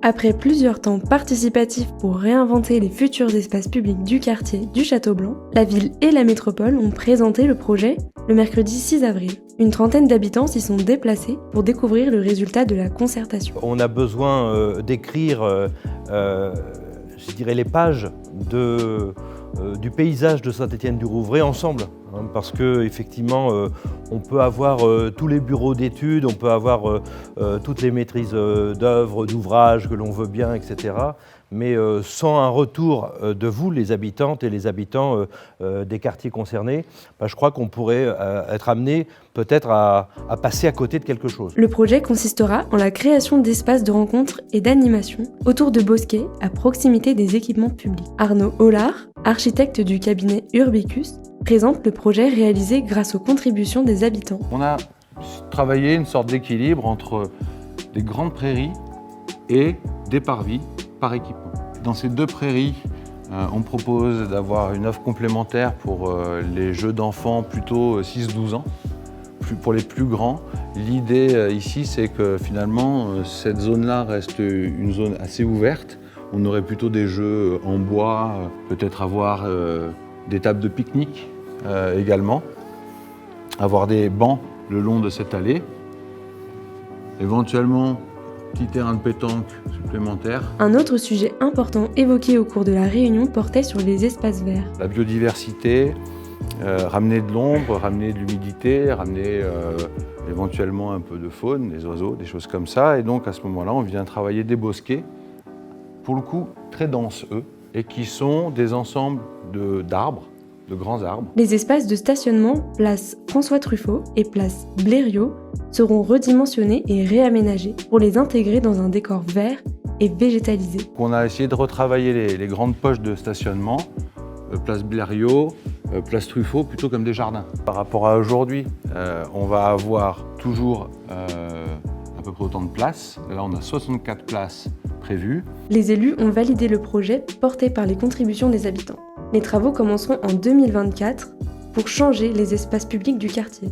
Après plusieurs temps participatifs pour réinventer les futurs espaces publics du quartier du Château-Blanc, la ville et la métropole ont présenté le projet le mercredi 6 avril. Une trentaine d'habitants s'y sont déplacés pour découvrir le résultat de la concertation. On a besoin d'écrire, je dirais, les pages du paysage de Saint-Étienne-du-Rouvray ensemble. Parce qu'effectivement, on peut avoir tous les bureaux d'études, on peut avoir toutes les maîtrises d'œuvres, d'ouvrages que l'on veut bien, etc. Mais sans un retour de vous, les habitantes et les habitants des quartiers concernés, je crois qu'on pourrait être amené peut-être à passer à côté de quelque chose. Le projet consistera en la création d'espaces de rencontres et d'animation autour de bosquets à proximité des équipements publics. Arnaud Hollard, architecte du cabinet Urbicus, présente le projet réalisé grâce aux contributions des habitants. On a travaillé une sorte d'équilibre entre des grandes prairies et des parvis par équipement. Dans ces deux prairies, on propose d'avoir une offre complémentaire pour les jeux d'enfants plutôt 6-12 ans. Pour les plus grands, l'idée ici, c'est que finalement, cette zone-là reste une zone assez ouverte. On aurait plutôt des jeux en bois, peut-être avoir des tables de pique-nique également, avoir des bancs le long de cette allée, éventuellement petit terrain de pétanque supplémentaire. Un autre sujet important évoqué au cours de la réunion portait sur les espaces verts. La biodiversité, ramener de l'ombre, ramener de l'humidité, ramener éventuellement un peu de faune, des oiseaux, des choses comme ça. Et donc à ce moment-là, on vient travailler des bosquets, pour le coup très denses eux, et qui sont des ensembles d'arbres, de grands arbres. Les espaces de stationnement place François Truffaut et place Blériot seront redimensionnés et réaménagés pour les intégrer dans un décor vert et végétalisé. On a essayé de retravailler les grandes poches de stationnement, place Blériot, place Truffaut, plutôt comme des jardins. Par rapport à aujourd'hui, on va avoir toujours à peu près autant de places. Là, on a 64 places prévues. Les élus ont validé le projet porté par les contributions des habitants. Les travaux commenceront en 2024 pour changer les espaces publics du quartier.